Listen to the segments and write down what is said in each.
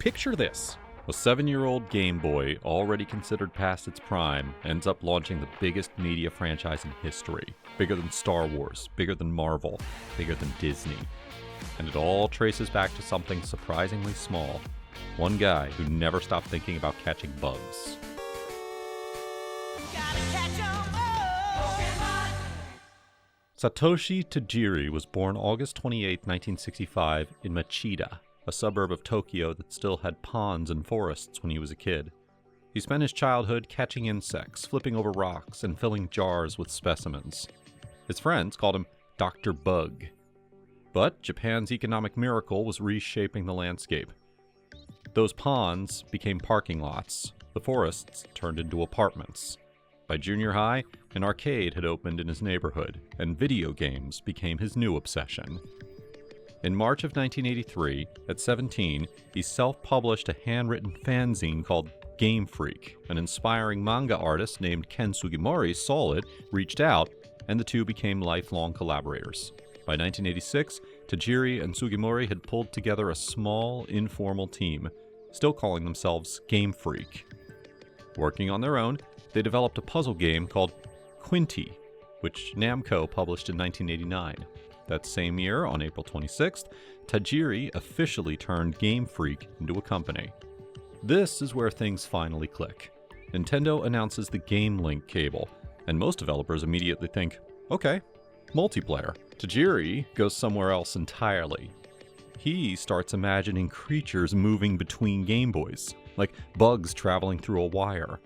Picture this. A 7-year-old Game Boy, already considered past its prime, ends up launching the biggest media franchise in history. Bigger than Star Wars, bigger than Marvel, bigger than Disney. And it all traces back to something surprisingly small. One guy who never stopped thinking about catching bugs. Satoshi Tajiri was born August 28, 1965 in Machida, a suburb of Tokyo that still had ponds and forests when he was a kid. He spent his childhood catching insects, flipping over rocks, and filling jars with specimens. His friends called him Dr. Bug. But Japan's economic miracle was reshaping the landscape. Those ponds became parking lots. The forests turned into apartments. By junior high, an arcade had opened in his neighborhood, and video games became his new obsession. In March of 1983, at 17, he self-published a handwritten fanzine called Game Freak. An inspiring manga artist named Ken Sugimori saw it, reached out, and the two became lifelong collaborators. By 1986, Tajiri and Sugimori had pulled together a small, informal team, still calling themselves Game Freak. Working on their own, they developed a puzzle game called Quinty, which Namco published in 1989. That same year, on April 26th, Tajiri officially turned Game Freak into a company. This is where things finally click. Nintendo announces the Game Link cable, and most developers immediately think, okay, multiplayer. Tajiri goes somewhere else entirely. He starts imagining creatures moving between Game Boys, like bugs traveling through a wire.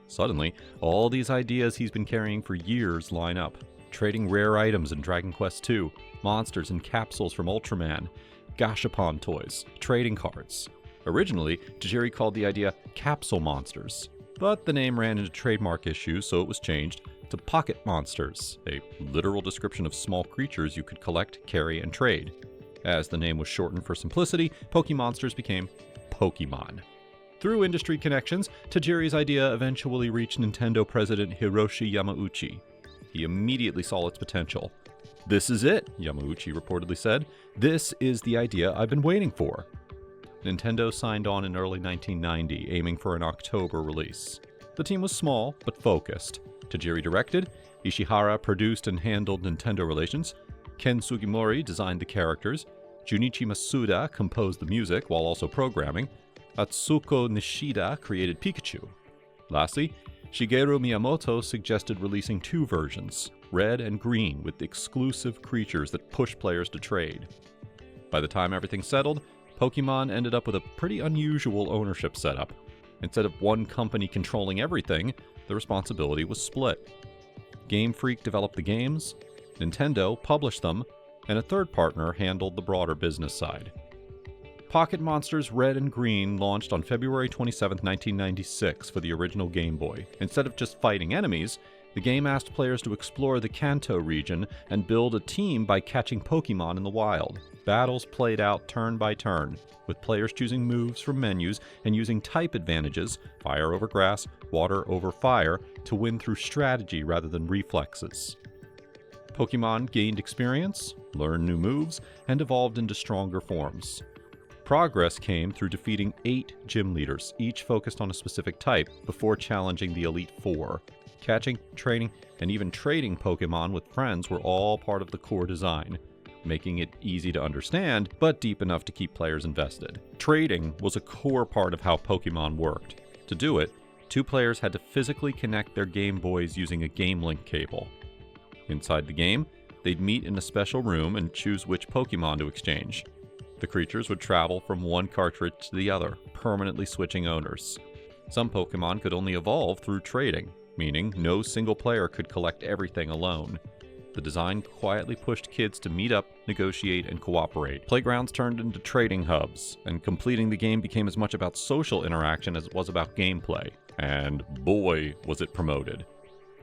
Suddenly, all these ideas he's been carrying for years line up. Trading rare items in Dragon Quest II, monsters and capsules from Ultraman, gashapon toys, trading cards. Originally, Tajiri called the idea Capsule Monsters, but the name ran into trademark issues, so it was changed to Pocket Monsters, a literal description of small creatures you could collect, carry, and trade. As the name was shortened for simplicity, Pokémonsters became Pokémon. Through industry connections, Tajiri's idea eventually reached Nintendo president Hiroshi Yamauchi. He immediately saw its potential. "This is it," Yamauchi reportedly said. "This is the idea I've been waiting for." Nintendo signed on in early 1990, aiming for an October release. The team was small, but focused. Tajiri directed, Ishihara produced and handled Nintendo relations, Ken Sugimori designed the characters, Junichi Masuda composed the music while also programming, Atsuko Nishida created Pikachu. Lastly, Shigeru Miyamoto suggested releasing two versions, red and green, with exclusive creatures that push players to trade. By the time everything settled, Pokémon ended up with a pretty unusual ownership setup. Instead of one company controlling everything, the responsibility was split. Game Freak developed the games, Nintendo published them, and a third partner handled the broader business side. Pocket Monsters Red and Green launched on February 27, 1996 for the original Game Boy. Instead of just fighting enemies, the game asked players to explore the Kanto region and build a team by catching Pokémon in the wild. Battles played out turn by turn, with players choosing moves from menus and using type advantages, fire over grass, water over fire, to win through strategy rather than reflexes. Pokémon gained experience, learned new moves, and evolved into stronger forms. Progress came through defeating 8 gym leaders, each focused on a specific type, before challenging the Elite Four. Catching, training, and even trading Pokémon with friends were all part of the core design, making it easy to understand, but deep enough to keep players invested. Trading was a core part of how Pokémon worked. To do it, 2 players had to physically connect their Game Boys using a Game Link cable. Inside the game, they'd meet in a special room and choose which Pokémon to exchange. The creatures would travel from one cartridge to the other, permanently switching owners. Some Pokémon could only evolve through trading, meaning no single player could collect everything alone. The design quietly pushed kids to meet up, negotiate, and cooperate. Playgrounds turned into trading hubs, and completing the game became as much about social interaction as it was about gameplay. And boy, was it promoted.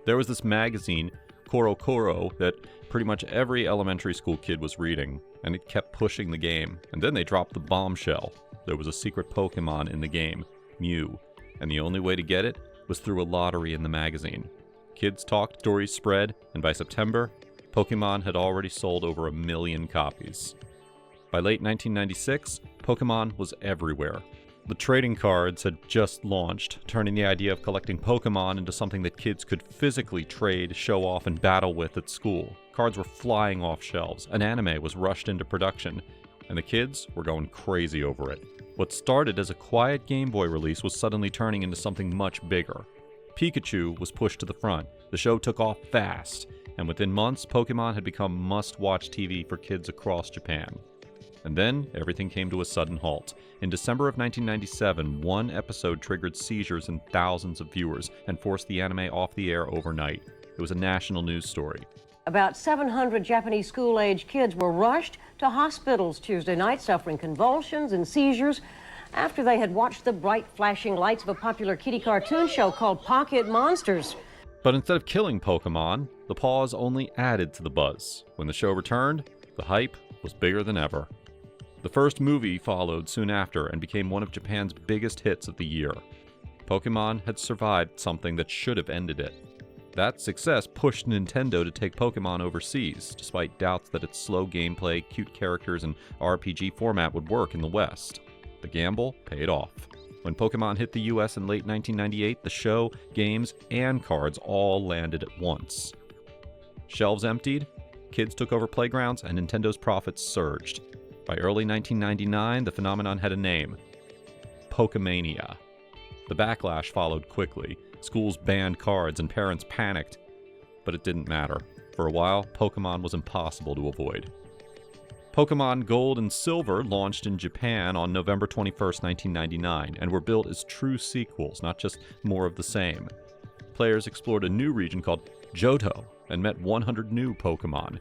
There was this magazine, Koro Koro, that pretty much every elementary school kid was reading, and it kept pushing the game. And then they dropped the bombshell. There was a secret Pokémon in the game, Mew, and the only way to get it was through a lottery in the magazine. Kids talked, stories spread, and by September, Pokémon had already sold over 1 million copies. By late 1996, Pokémon was everywhere. The trading cards had just launched, turning the idea of collecting Pokémon into something that kids could physically trade, show off, and battle with at school. Cards were flying off shelves, an anime was rushed into production, and the kids were going crazy over it. What started as a quiet Game Boy release was suddenly turning into something much bigger. Pikachu was pushed to the front, the show took off fast, and within months, Pokémon had become must-watch TV for kids across Japan. And then, everything came to a sudden halt. In December of 1997, one episode triggered seizures in thousands of viewers and forced the anime off the air overnight. It was a national news story. About 700 Japanese school-age kids were rushed to hospitals Tuesday night, suffering convulsions and seizures after they had watched the bright flashing lights of a popular kiddie cartoon show called Pocket Monsters. But instead of killing Pokémon, the pause only added to the buzz. When the show returned, the hype was bigger than ever. The first movie followed soon after and became one of Japan's biggest hits of the year. Pokémon had survived something that should have ended it. That success pushed Nintendo to take Pokémon overseas, despite doubts that its slow gameplay, cute characters, and RPG format would work in the West. The gamble paid off. When Pokémon hit the US in late 1998, the show, games, and cards all landed at once. Shelves emptied, kids took over playgrounds, and Nintendo's profits surged. By early 1999, the phenomenon had a name: Pokémania. The backlash followed quickly. Schools banned cards and parents panicked. But it didn't matter. For a while, Pokémon was impossible to avoid. Pokémon Gold and Silver launched in Japan on November 21, 1999, and were built as true sequels, not just more of the same. Players explored a new region called Johto and met 100 new Pokémon.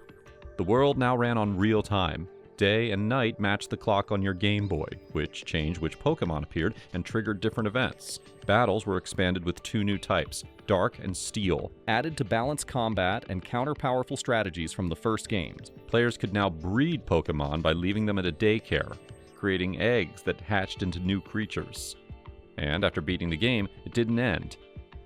The world now ran on real time. Day and night matched the clock on your Game Boy, which changed which Pokémon appeared and triggered different events. Battles were expanded with 2 new types, Dark and Steel, added to balance combat and counter powerful strategies from the first games. Players could now breed Pokémon by leaving them at a daycare, creating eggs that hatched into new creatures. And after beating the game, it didn't end.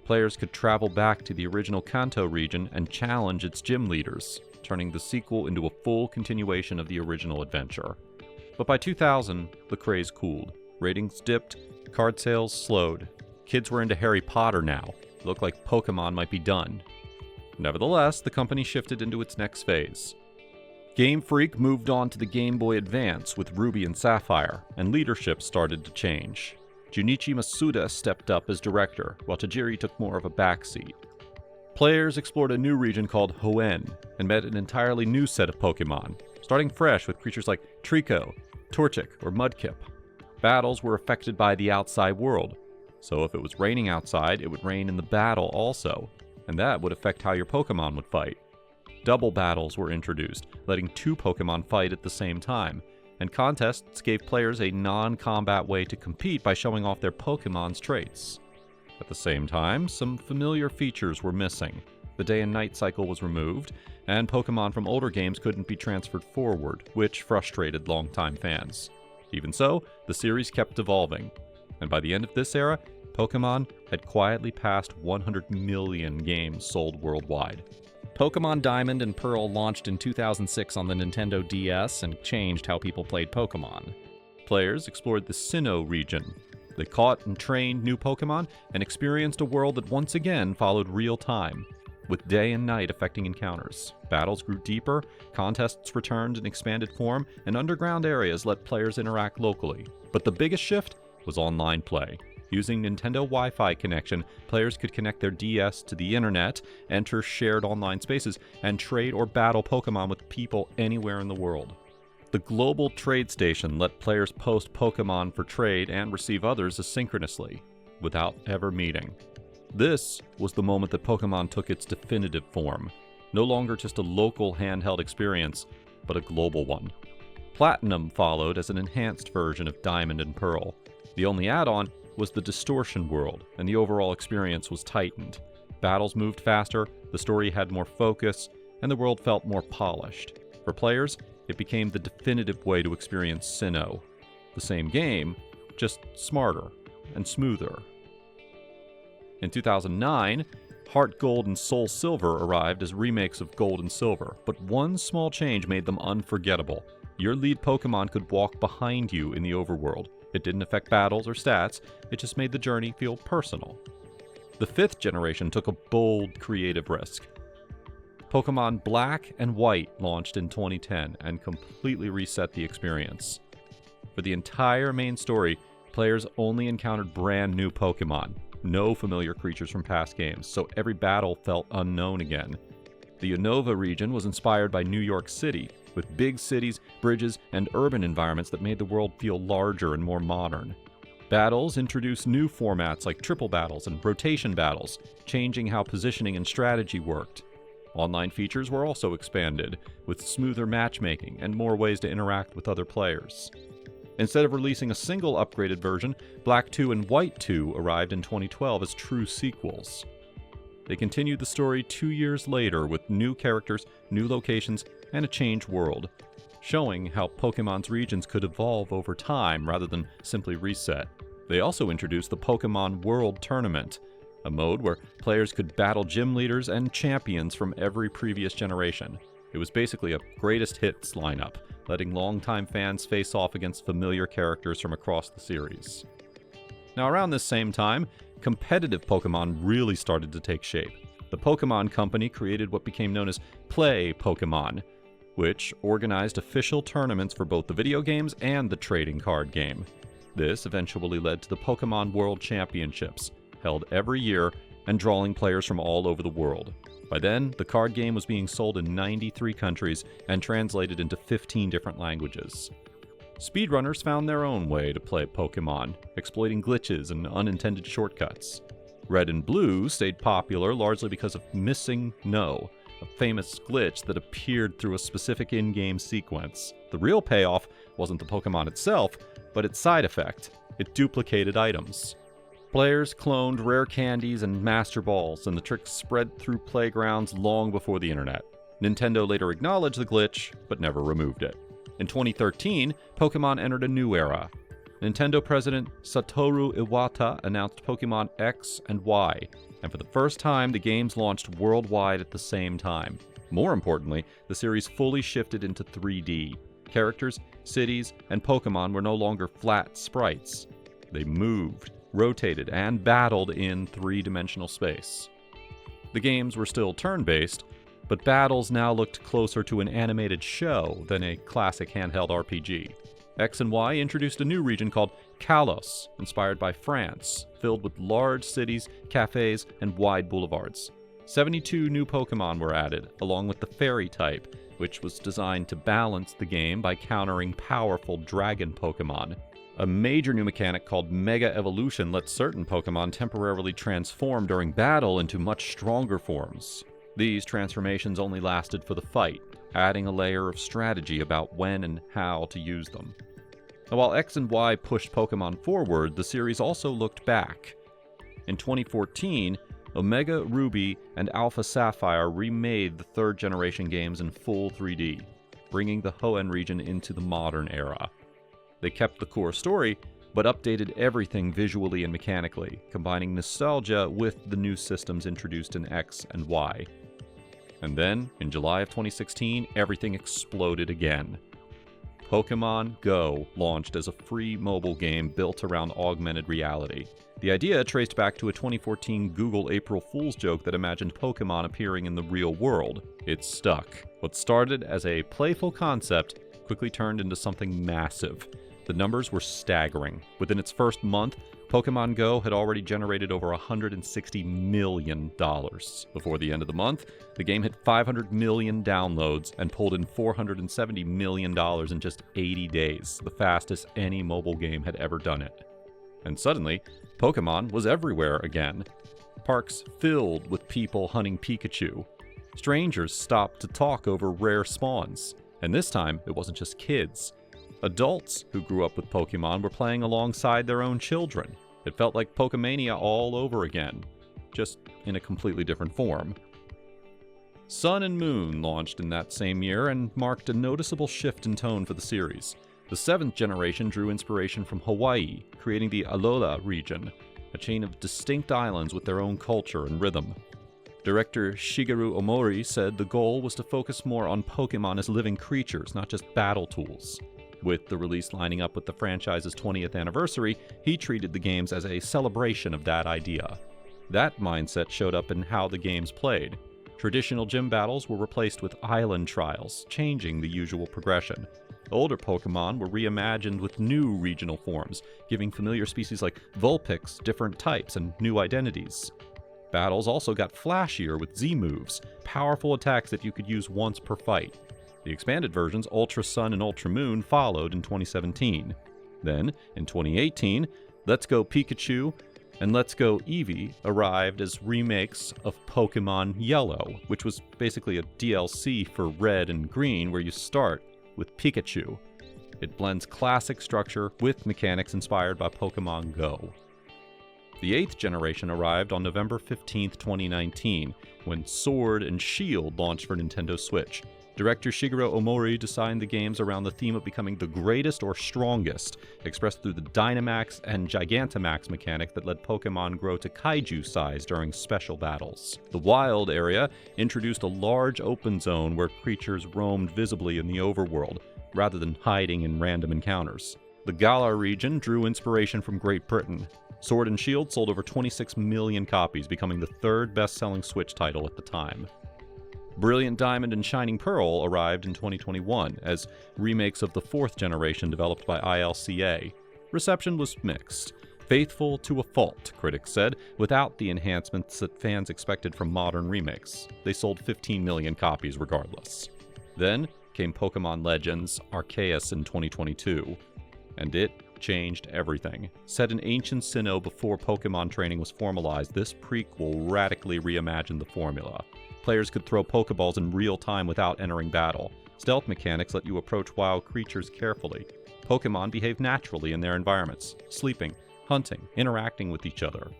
Players could travel back to the original Kanto region and challenge its gym leaders, turning the sequel into a full continuation of the original adventure. But by 2000, the craze cooled. Ratings dipped, card sales slowed. Kids were into Harry Potter now. It looked like Pokémon might be done. Nevertheless, the company shifted into its next phase. Game Freak moved on to the Game Boy Advance with Ruby and Sapphire, and leadership started to change. Junichi Masuda stepped up as director, while Tajiri took more of a backseat. Players explored a new region called Hoenn and met an entirely new set of Pokémon, starting fresh with creatures like Trico, Torchic, or Mudkip. Battles were affected by the outside world, so if it was raining outside, it would rain in the battle also, and that would affect how your Pokémon would fight. Double battles were introduced, letting 2 Pokémon fight at the same time, and contests gave players a non-combat way to compete by showing off their Pokémon's traits. At the same time, some familiar features were missing. The day and night cycle was removed, and Pokémon from older games couldn't be transferred forward, which frustrated longtime fans. Even so, the series kept evolving, and by the end of this era, Pokémon had quietly passed 100 million games sold worldwide. Pokémon Diamond and Pearl launched in 2006 on the Nintendo DS and changed how people played Pokémon. Players explored the Sinnoh region. They caught and trained new Pokémon and experienced a world that once again followed real time, with day and night affecting encounters. Battles grew deeper, contests returned in expanded form, and underground areas let players interact locally. But the biggest shift was online play. Using Nintendo Wi-Fi connection, players could connect their DS to the internet, enter shared online spaces, and trade or battle Pokémon with people anywhere in the world. The global trade station let players post Pokémon for trade and receive others asynchronously, without ever meeting. This was the moment that Pokémon took its definitive form, no longer just a local handheld experience, but a global one. Platinum followed as an enhanced version of Diamond and Pearl. The only add-on was the Distortion world, and the overall experience was tightened. Battles moved faster, the story had more focus, and the world felt more polished. For players, it became the definitive way to experience Sinnoh. The same game, just smarter and smoother. In 2009, Heart Gold and Soul Silver arrived as remakes of Gold and Silver, but one small change made them unforgettable. Your lead Pokémon could walk behind you in the overworld. It didn't affect battles or stats, it just made the journey feel personal. The 5th generation took a bold, creative risk. Pokémon Black and White launched in 2010 and completely reset the experience. For the entire main story, players only encountered brand new Pokémon, no familiar creatures from past games, so every battle felt unknown again. The Unova region was inspired by New York City, with big cities, bridges, and urban environments that made the world feel larger and more modern. Battles introduced new formats like triple battles and rotation battles, changing how positioning and strategy worked. Online features were also expanded, with smoother matchmaking and more ways to interact with other players. Instead of releasing a single upgraded version, Black 2 and White 2 arrived in 2012 as true sequels. They continued the story 2 years later with new characters, new locations, and a changed world, showing how Pokemon's regions could evolve over time rather than simply reset. They also introduced the Pokemon World Tournament, a mode where players could battle gym leaders and champions from every previous generation. It was basically a greatest hits lineup, letting longtime fans face off against familiar characters from across the series. Now, around this same time, competitive Pokemon really started to take shape. The Pokemon Company created what became known as Play Pokemon, which organized official tournaments for both the video games and the trading card game. This eventually led to the Pokemon World Championships, held every year and drawing players from all over the world. By then, the card game was being sold in 93 countries and translated into 15 different languages. Speedrunners found their own way to play Pokemon, exploiting glitches and unintended shortcuts. Red and Blue stayed popular largely because of Missing No, a famous glitch that appeared through a specific in-game sequence. The real payoff wasn't the Pokemon itself, but its side effect. It duplicated items. Players cloned rare candies and Master Balls, and the trick spread through playgrounds long before the internet. Nintendo later acknowledged the glitch, but never removed it. In 2013, Pokemon entered a new era. Nintendo president Satoru Iwata announced Pokemon X and Y, and for the first time, the games launched worldwide at the same time. More importantly, the series fully shifted into 3D. Characters, cities, and Pokemon were no longer flat sprites. They moved, rotated, and battled in three-dimensional space. The games were still turn-based, but battles now looked closer to an animated show than a classic handheld RPG. X and Y introduced a new region called Kalos, inspired by France, filled with large cities, cafes, and wide boulevards. 72 new Pokemon were added, along with the Fairy type, which was designed to balance the game by countering powerful Dragon Pokemon. A major new mechanic called Mega Evolution lets certain Pokemon temporarily transform during battle into much stronger forms. These transformations only lasted for the fight, adding a layer of strategy about when and how to use them. Now, while X and Y pushed Pokemon forward, the series also looked back. In 2014, Omega Ruby and Alpha Sapphire remade the third-generation games in full 3D, bringing the Hoenn region into the modern era. They kept the core story, but updated everything visually and mechanically, combining nostalgia with the new systems introduced in X and Y. And then, in July of 2016, everything exploded again. Pokémon Go launched as a free mobile game built around augmented reality. The idea traced back to a 2014 Google April Fool's joke that imagined Pokémon appearing in the real world. It stuck. What started as a playful concept quickly turned into something massive. The numbers were staggering. Within its first month, Pokémon Go had already generated over $160 million. Before the end of the month, the game hit 500 million downloads and pulled in $470 million in just 80 days, the fastest any mobile game had ever done it. And suddenly, Pokémon was everywhere again. Parks filled with people hunting Pikachu. Strangers stopped to talk over rare spawns. And this time, it wasn't just kids. Adults who grew up with Pokémon were playing alongside their own children. It felt like Pokémania all over again, just in a completely different form. Sun and Moon launched in that same year and marked a noticeable shift in tone for the series. The 7th generation drew inspiration from Hawaii, creating the Alola region, a chain of distinct islands with their own culture and rhythm. Director Shigeru Omori said the goal was to focus more on Pokémon as living creatures, not just battle tools. With the release lining up with the franchise's 20th anniversary, he treated the games as a celebration of that idea. That mindset showed up in how the games played. Traditional gym battles were replaced with island trials, changing the usual progression. Older Pokémon were reimagined with new regional forms, giving familiar species like Vulpix different types and new identities. Battles also got flashier with Z-moves, powerful attacks that you could use once per fight. The expanded versions Ultra Sun and Ultra Moon followed in 2017. Then, in 2018, Let's Go Pikachu and Let's Go Eevee arrived as remakes of Pokémon Yellow, which was basically a DLC for Red and Green where you start with Pikachu. It blends classic structure with mechanics inspired by Pokémon Go. The 8th generation arrived on November 15, 2019, when Sword and Shield launched for Nintendo Switch. Director Shigeru Omori designed the games around the theme of becoming the greatest or strongest, expressed through the Dynamax and Gigantamax mechanic that let Pokémon grow to kaiju size during special battles. The Wild area introduced a large open zone where creatures roamed visibly in the overworld, rather than hiding in random encounters. The Galar region drew inspiration from Great Britain. Sword and Shield sold over 26 million copies, becoming the third best-selling Switch title at the time. Brilliant Diamond and Shining Pearl arrived in 2021 as remakes of the 4th generation developed by ILCA. Reception was mixed. Faithful to a fault, critics said, without the enhancements that fans expected from modern remakes. They sold 15 million copies regardless. Then came Pokémon Legends Arceus in 2022, and it changed everything. Set in ancient Sinnoh before Pokémon training was formalized, this prequel radically reimagined the formula. Players could throw Pokeballs in real time without entering battle. Stealth mechanics let you approach wild creatures carefully. Pokémon behave naturally in their environments, sleeping, hunting, interacting with each other.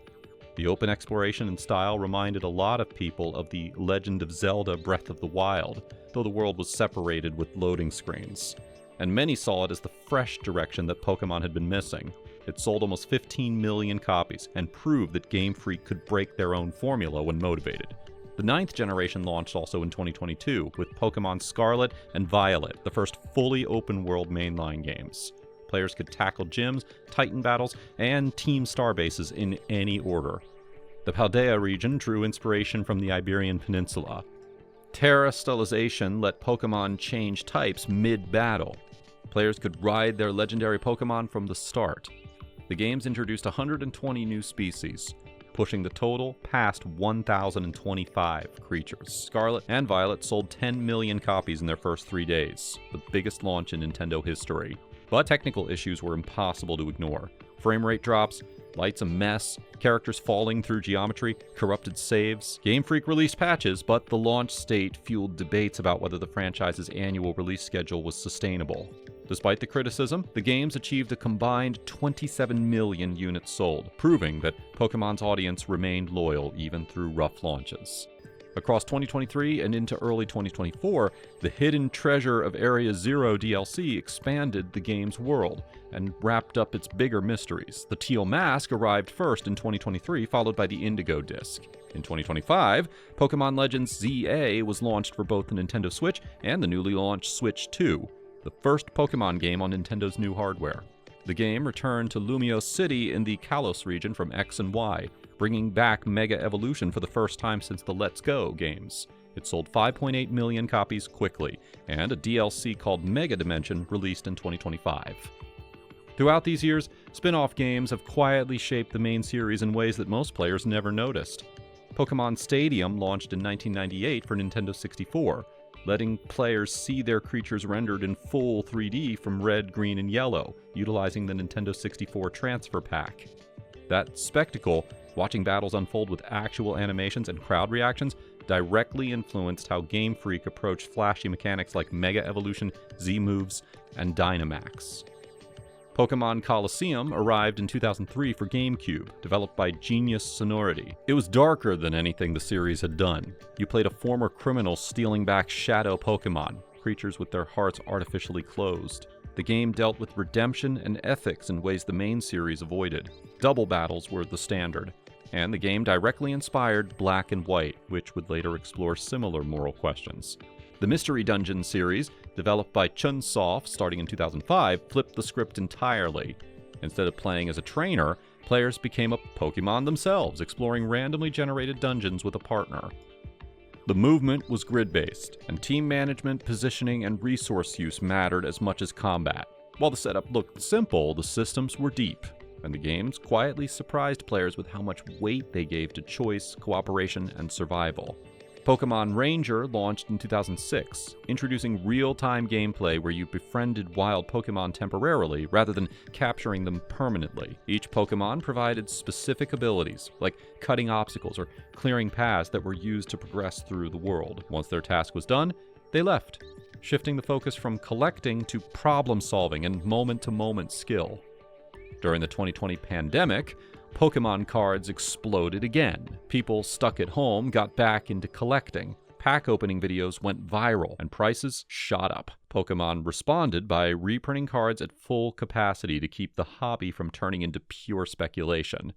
The open exploration and style reminded a lot of people of the Legend of Zelda Breath of the Wild, though the world was separated with loading screens. And many saw it as the fresh direction that Pokémon had been missing. It sold almost 15 million copies and proved that Game Freak could break their own formula when motivated. The 9th generation launched also in 2022 with Pokémon Scarlet and Violet, the first fully open-world mainline games. Players could tackle gyms, titan battles, and team starbases in any order. The Paldea region drew inspiration from the Iberian Peninsula. Terra Sterilization let Pokémon change types mid-battle. Players could ride their legendary Pokémon from the start. The games introduced 120 new species, pushing the total past 1,025 creatures. Scarlet and Violet sold 10 million copies in their first 3 days, the biggest launch in Nintendo history. But technical issues were impossible to ignore. Frame rate drops, lights a mess, characters falling through geometry, corrupted saves. Game Freak released patches, but the launch state fueled debates about whether the franchise's annual release schedule was sustainable. Despite the criticism, the games achieved a combined 27 million units sold, proving that Pokémon's audience remained loyal even through rough launches. Across 2023 and into early 2024, the Hidden Treasure of Area Zero DLC expanded the game's world and wrapped up its bigger mysteries. The Teal Mask arrived first in 2023, followed by the Indigo Disc. In 2025, Pokémon Legends ZA was launched for both the Nintendo Switch and the newly launched Switch 2, the first Pokémon game on Nintendo's new hardware. The game returned to Lumiose City in the Kalos region from X and Y, bringing back Mega Evolution for the first time since the Let's Go games. It sold 5.8 million copies quickly, and a DLC called Mega Dimension released in 2025. Throughout these years, spin-off games have quietly shaped the main series in ways that most players never noticed. Pokémon Stadium launched in 1998 for Nintendo 64, letting players see their creatures rendered in full 3D from red, green, and yellow, utilizing the Nintendo 64 transfer pack. That spectacle, watching battles unfold with actual animations and crowd reactions, directly influenced how Game Freak approached flashy mechanics like Mega Evolution, Z-moves, and Dynamax. Pokémon Colosseum arrived in 2003 for GameCube, developed by Genius Sonority. It was darker than anything the series had done. You played a former criminal stealing back shadow Pokémon, creatures with their hearts artificially closed. The game dealt with redemption and ethics in ways the main series avoided. Double battles were the standard, and the game directly inspired Black and White, which would later explore similar moral questions. The Mystery Dungeon series developed by Chunsoft starting in 2005, flipped the script entirely. Instead of playing as a trainer, players became a Pokemon themselves, exploring randomly generated dungeons with a partner. The movement was grid-based, and team management, positioning, and resource use mattered as much as combat. While the setup looked simple, the systems were deep, and the games quietly surprised players with how much weight they gave to choice, cooperation, and survival. Pokémon Ranger launched in 2006, introducing real-time gameplay where you befriended wild Pokémon temporarily rather than capturing them permanently. Each Pokémon provided specific abilities, like cutting obstacles or clearing paths that were used to progress through the world. Once their task was done, they left, shifting the focus from collecting to problem-solving and moment-to-moment skill. During the 2020 pandemic, Pokemon cards exploded again. People stuck at home got back into collecting. Pack opening videos went viral, and prices shot up. Pokemon responded by reprinting cards at full capacity to keep the hobby from turning into pure speculation.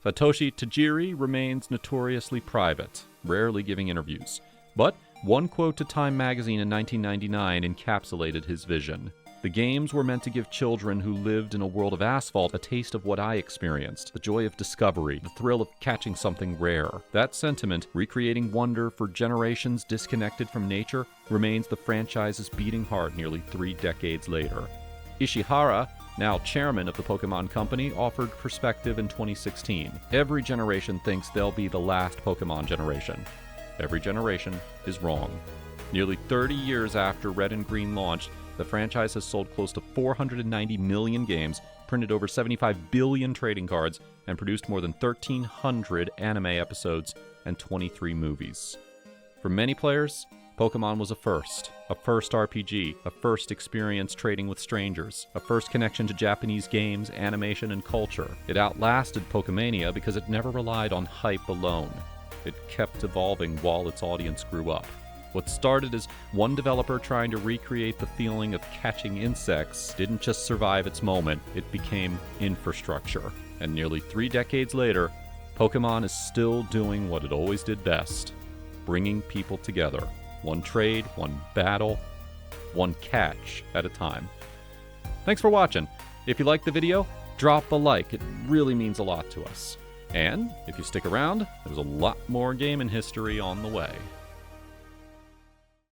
Satoshi Tajiri remains notoriously private, rarely giving interviews. But one quote to Time magazine in 1999 encapsulated his vision. "The games were meant to give children who lived in a world of asphalt a taste of what I experienced, the joy of discovery, the thrill of catching something rare." That sentiment, recreating wonder for generations disconnected from nature, remains the franchise's beating heart nearly 3 decades later. Ishihara, now chairman of the Pokemon Company, offered perspective in 2016. "Every generation thinks they'll be the last Pokemon generation. Every generation is wrong." Nearly 30 years after Red and Green launched, the franchise has sold close to 490 million games, printed over 75 billion trading cards, and produced more than 1,300 anime episodes and 23 movies. For many players, Pokemon was a first RPG, a first experience trading with strangers, a first connection to Japanese games, animation, and culture. It outlasted Pokémania because it never relied on hype alone. It kept evolving while its audience grew up. What started as one developer trying to recreate the feeling of catching insects didn't just survive its moment, it became infrastructure. And nearly 3 decades later, Pokemon is still doing what it always did best: bringing people together. One trade, one battle, one catch at a time. Thanks for watching. If you liked the video, drop a like. It really means a lot to us. And if you stick around, there's a lot more gaming history on the way.